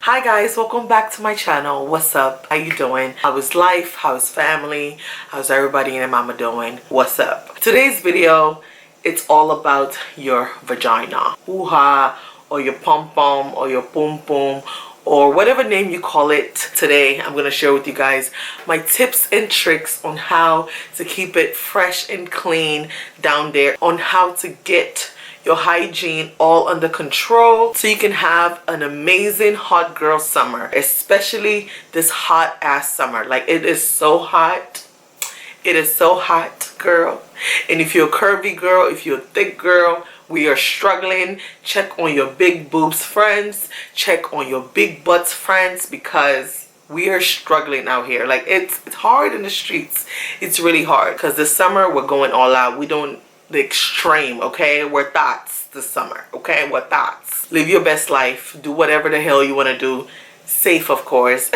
Hi guys, welcome back to my channel. What's up? How you doing? How is life? How is family? How's everybody and their mama doing? What's up? Today's video, it's all about your vagina. Hoo-ha, or your pom-pom, or your pum-pum, or whatever name you call it. Today, I'm going to share with you guys my tips and tricks on how to keep it fresh and clean down there, on how to get your hygiene all under control so you can have an amazing hot girl summer, especially this hot ass summer. Like, it is so hot. It is so hot, girl. And if you're a curvy girl, if you're a thick girl, we are struggling. Check on your big boobs friends, check on your big butts friends, because we are struggling out here. Like, it's hard in the streets. It's really hard because this summer we're going all out. We don't the extreme, okay? We're thoughts this summer, okay? We're thoughts. Live your best life. Do whatever the hell you want to do. Safe, of course.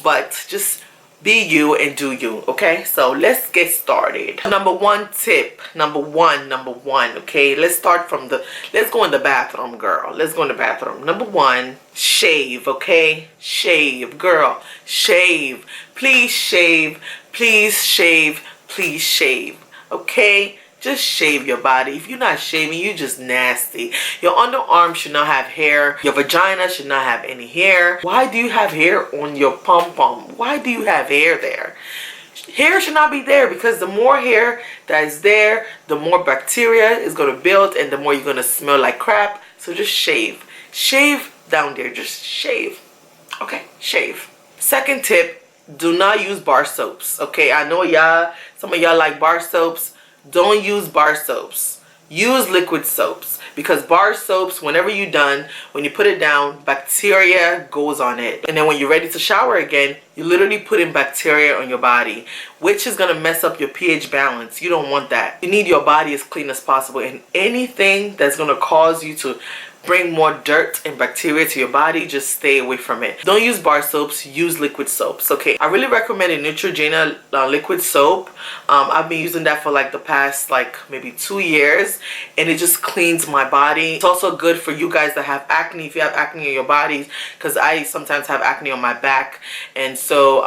But just be you and do you, okay? So let's get started. Number one tip. Number one, okay? Let's start from let's go in the bathroom, girl. Let's go in the bathroom. Number one, shave, okay? Shave, girl. Shave. Please shave. Please shave. Please shave, okay? Just shave your body. If you're not shaving, you're just nasty. Your underarm should not have hair. Your vagina should not have any hair. Why do you have hair on your pom-pom? Why do you have hair there? Hair should not be there, because the more hair that is there, the more bacteria is going to build and the more you're going to smell like crap. So just shave. Shave down there. Just shave. Okay? Shave. Second tip, do not use bar soaps. Okay? I know some of y'all like bar soaps. Don't use bar soaps. Use liquid soaps, because bar soaps, whenever you're done, when you put it down, bacteria goes on it. And then when you're ready to shower again, you literally put in bacteria on your body, which is going to mess up your pH balance. You don't want that. You need your body as clean as possible. And anything that's going to cause you to bring more dirt and bacteria to your body, just stay away from it. Don't use bar soaps, use liquid soaps, okay? I really recommend a Neutrogena liquid soap. I've been using that for like the past maybe 2 years, and it just cleans my body. It's also good for you guys that have acne, if you have acne on your bodies, because I sometimes have acne on my back, and so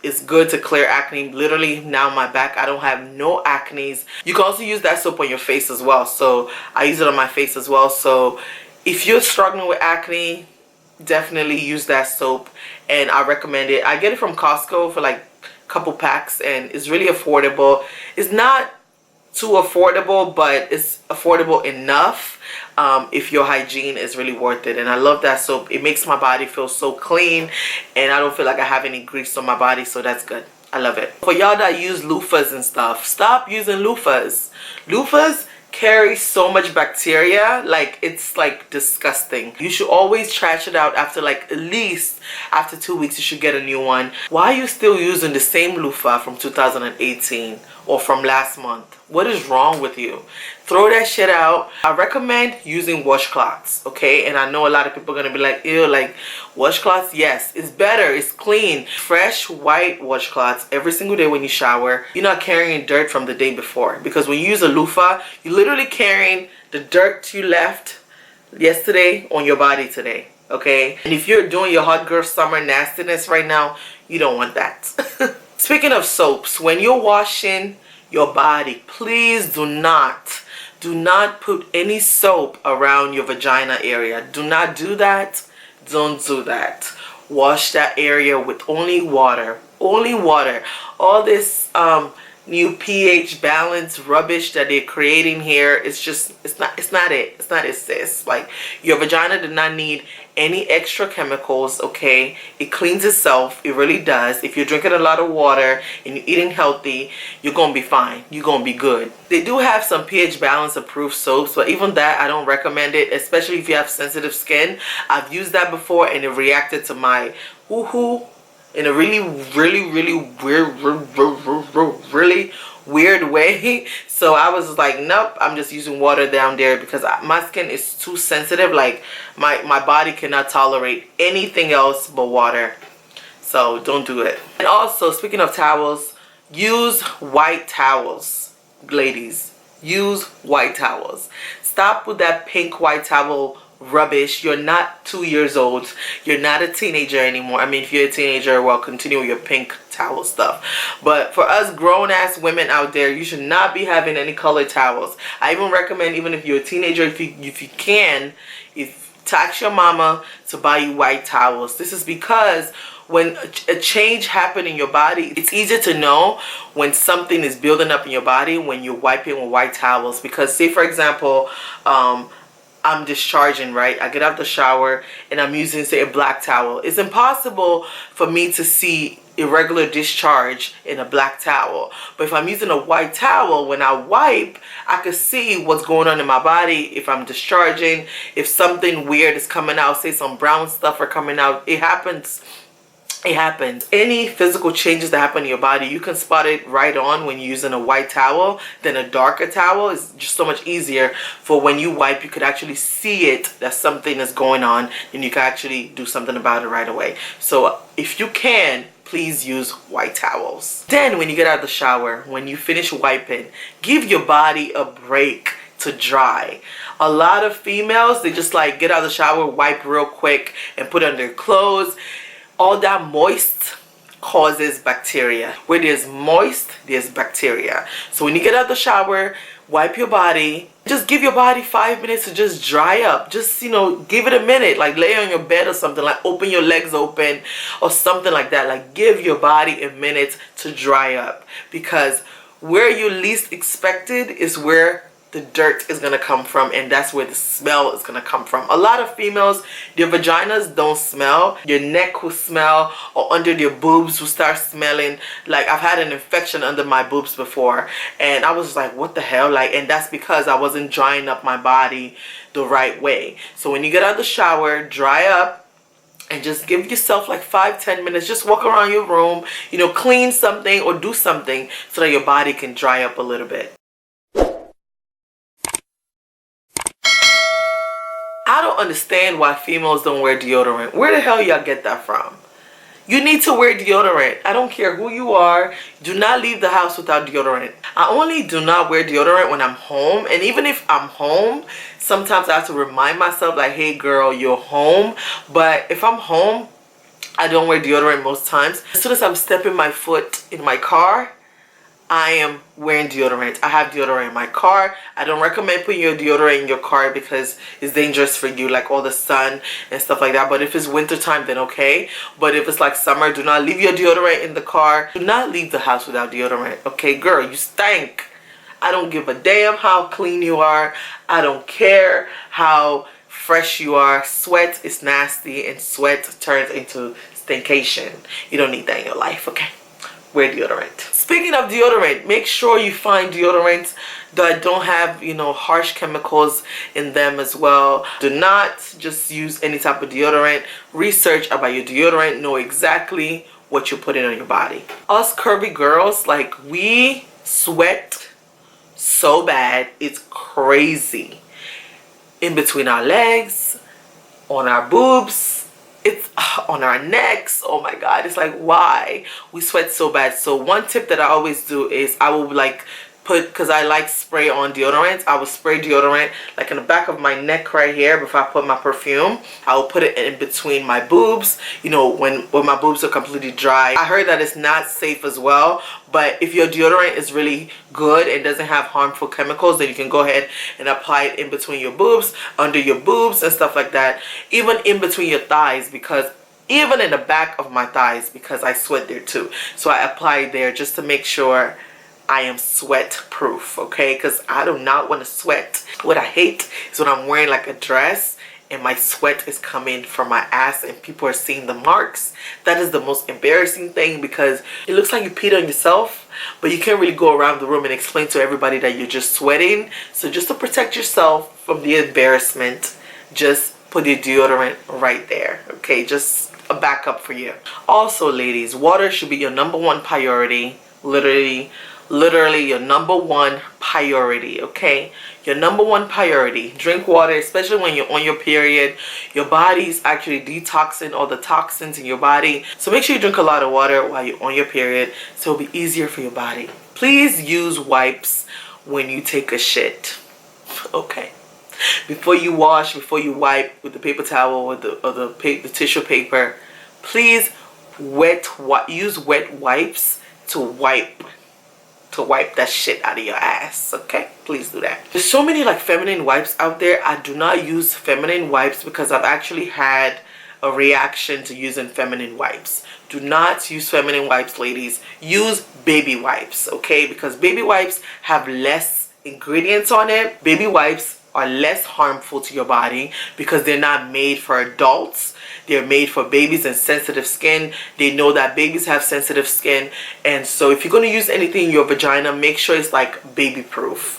it's good to clear acne. Literally now my back, I don't have no acne. You can also use that soap on your face as well, so I use it on my face as well. So if you're struggling with acne, definitely use that soap, and I recommend it. I get it from Costco for like a couple packs, and it's really affordable. It's not too affordable, but it's affordable enough if your hygiene is really worth it. And I love that soap. It makes my body feel so clean, and I don't feel like I have any grease on my body, so that's good. I love it. For y'all that use loofahs and stuff, stop using loofahs. Loofahs carry so much bacteria, like it's like disgusting. You should always trash it out after at least after 2 weeks. You should get a new one. Why are you still using the same loofah from 2018 or from last month? What is wrong with you? Throw that shit out. I recommend using washcloths, okay? And I know a lot of people are gonna be like, ew, like washcloths. Yes, it's better, it's clean. Fresh white washcloths every single day when you shower. You're not carrying dirt from the day before, because when you use a loofah, you're literally carrying the dirt you left yesterday on your body today, okay? And if you're doing your hot girl summer nastiness right now, you don't want that. Speaking of soaps, when you're washing your body, please do not put any soap around your vagina area. Do not do that. Don't do that. Wash that area with only water. Only water. All this new pH balance rubbish that they're creating here, it's not it, sis. Like, your vagina did not need any extra chemicals, okay? It cleans itself. It really does. If you're drinking a lot of water and you're eating healthy, you're gonna be fine. You're gonna be good. They do have some pH balance approved soaps, but even that, I don't recommend it, especially if you have sensitive skin. I've used that before, and it reacted to my hoo-hoo in a really weird way. So I was like, nope, I'm just using water down there, because my skin is too sensitive. Like, my body cannot tolerate anything else but water. So don't do it. And also, speaking of towels, use white towels, ladies. Use white towels. Stop with that pink white towel rubbish. You're not 2 years old. You're not a teenager anymore. I mean, if you're a teenager, well, continue with your pink towel stuff. But for us grown-ass women out there, you should not be having any colored towels. I even recommend, even if you're a teenager, if you can, tax your mama to buy you white towels. This is because when a change happened in your body, it's easier to know when something is building up in your body when you're wiping with white towels. Because say for example, I'm discharging, right? I get out the shower and I'm using, say, a black towel. It's impossible for me to see irregular discharge in a black towel. But if I'm using a white towel, when I wipe, I can see what's going on in my body. If I'm discharging, if something weird is coming out, say some brown stuff are coming out, it happens. It happens. Any physical changes that happen in your body, you can spot it right on when you're using a white towel than a darker towel. It's just so much easier for when you wipe, you could actually see it that something is going on and you can actually do something about it right away. So if you can, please use white towels. Then when you get out of the shower, when you finish wiping, give your body a break to dry. A lot of females, they just like get out of the shower, wipe real quick and put on their clothes. All that moist causes bacteria. Where there's moist, there's bacteria. So when you get out of the shower, wipe your body. Just give your body 5 minutes to just dry up. Just, you know, give it a minute. Like lay on your bed or something. Like open your legs open or something like that. Like give your body a minute to dry up. Because where you least expected is where the dirt is going to come from, and that's where the smell is going to come from. A lot of females, their vaginas don't smell. Your neck will smell, or under your boobs will start smelling. Like I've had an infection under my boobs before and I was like, what the hell? Like, and that's because I wasn't drying up my body the right way. So when you get out of the shower, dry up and just give yourself like 5-10 minutes. Just walk around your room, you know, clean something or do something so that your body can dry up a little bit. I don't understand why females don't wear deodorant. Where the hell y'all get that from? You need to wear deodorant. I don't care who you are. Do not leave the house without deodorant. I only do not wear deodorant when I'm home. And even if I'm home, sometimes I have to remind myself like, hey girl, you're home. But if I'm home, I don't wear deodorant most times. As soon as I'm stepping my foot in my car, I am wearing deodorant. I have deodorant in my car. I don't recommend putting your deodorant in your car because it's dangerous for you, like all the sun and stuff like that. But if it's winter time, then okay. But if it's like summer, do not leave your deodorant in the car. Do not leave the house without deodorant. Okay, girl, you stink. I don't give a damn how clean you are. I don't care how fresh you are. Sweat is nasty and sweat turns into stinkation. You don't need that in your life, okay? Wear deodorant. Speaking of deodorant, make sure you find deodorants that don't have, you know, harsh chemicals in them as well. Do not just use any type of deodorant. Research about your deodorant. Know exactly what you're putting on your body. Us curvy girls, like, we sweat so bad. It's crazy. In between our legs, on our boobs, it's on our necks. Oh my god, it's like, why we sweat so bad? So one tip that I always do is I will like put, because I like spray on deodorant, I will spray deodorant like in the back of my neck right here before I put my perfume. I will put it in between my boobs, you know, when my boobs are completely dry. I heard that it's not safe as well, but if your deodorant is really good and doesn't have harmful chemicals, then you can go ahead and apply it in between your boobs, under your boobs and stuff like that, even in between your thighs, because even in the back of my thighs, because I sweat there too. So I apply it there just to make sure I am sweat proof, okay? Because I do not want to sweat. What I hate is when I'm wearing like a dress and my sweat is coming from my ass and people are seeing the marks. That is the most embarrassing thing, because it looks like you peed on yourself, but you can't really go around the room and explain to everybody that you're just sweating. So just to protect yourself from the embarrassment, just put your deodorant right there, okay? Just a backup for you. Also, ladies, water should be your #1 priority. Literally your #1 priority, okay? Your #1 priority. Drink water, especially when you're on your period. Your body's actually detoxing all the toxins in your body. So make sure you drink a lot of water while you're on your period so it'll be easier for your body. Please use wipes when you take a shit, okay? before you wash, before you wipe with the paper towel or the tissue paper, please use wet wipes to wipe that shit out of your ass. Okay, please do that. There's so many like feminine wipes out there. I do not use feminine wipes because I've actually had a reaction to using feminine wipes. Do not use feminine wipes, ladies. Use baby wipes, okay? Because baby wipes have less ingredients on it. Baby wipes are less harmful to your body because they're not made for adults. They're made for babies and sensitive skin. They know that babies have sensitive skin, and so if you're going to use anything in your vagina, make sure it's like baby proof.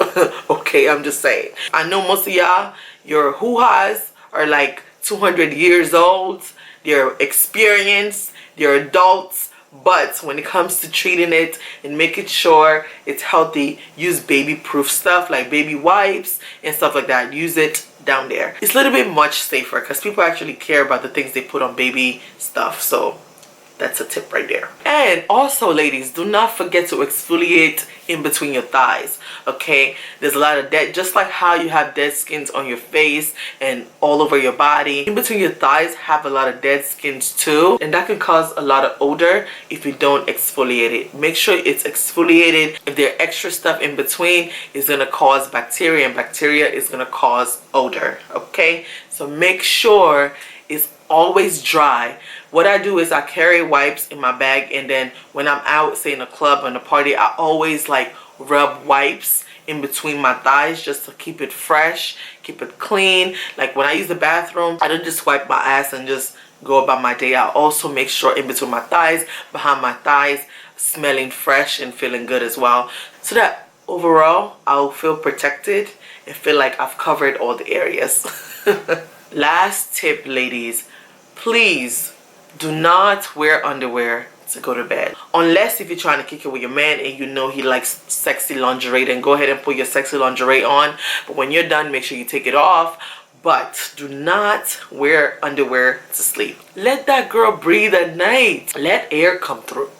Okay, I'm just saying. I know most of y'all, your hoo-has are like 200 years old. They're experienced, they're adults, but when it comes to treating it and making sure it's healthy, use baby proof stuff like baby wipes and stuff like that. Use it down there. It's a little bit much safer because people actually care about the things they put on baby stuff. So that's a tip right there. And also, ladies, do not forget to exfoliate in between your thighs. Okay, there's a lot of dead, just like how you have dead skins on your face and all over your body, in between your thighs have a lot of dead skins too, and that can cause a lot of odor if you don't exfoliate it. Make sure it's exfoliated. If there's extra stuff in between, it's gonna cause bacteria, and bacteria is gonna cause odor. Okay, so make sure it's always dry. What I do is I carry wipes in my bag, and then when I'm out, say in a club or in a party, I always like rub wipes in between my thighs just to keep it fresh, keep it clean. Like when I use the bathroom, I don't just wipe my ass and just go about my day. I also make sure in between my thighs, behind my thighs, smelling fresh and feeling good as well, so that overall I'll feel protected and feel like I've covered all the areas. Last tip, ladies, please do not wear underwear to go to bed, unless if you're trying to kick it with your man and you know he likes sexy lingerie. Then go ahead and put your sexy lingerie on, but when you're done, make sure you take it off. But do not wear underwear to sleep. Let that girl breathe at night. Let air come through.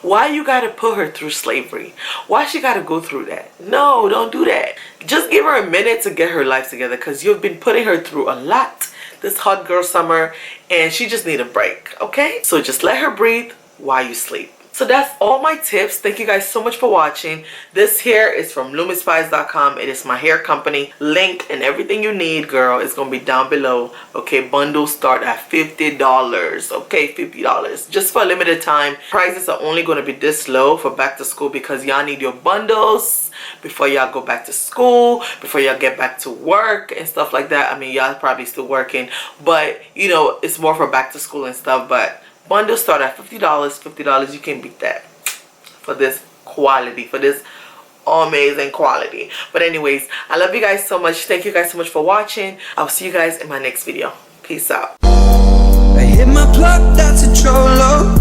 Why you gotta put her through slavery? Why she gotta go through that? No, don't do that. Just give her a minute to get her life together, because you've been putting her through a lot this hot girl summer, and she just need a break. Okay, so just let her breathe while you sleep. So that's all my tips. Thank you guys so much for watching. This hair is from lumispice.com. It is my hair company. Link and everything you need, girl, is gonna be down below. Okay, bundles start at $50. Okay, $50 just for a limited time. Prices are only gonna be this low for back to school, because y'all need your bundles before y'all go back to school, before y'all get back to work and stuff like that. I mean, y'all probably still working, but you know, it's more for back to school and stuff. But bundles start at $50. $50, you can't beat that for this quality, for this amazing quality. But anyways, I love you guys so much. Thank you guys so much for watching. I'll see you guys in my next video. Peace out. I hit my plug, that's a trollo.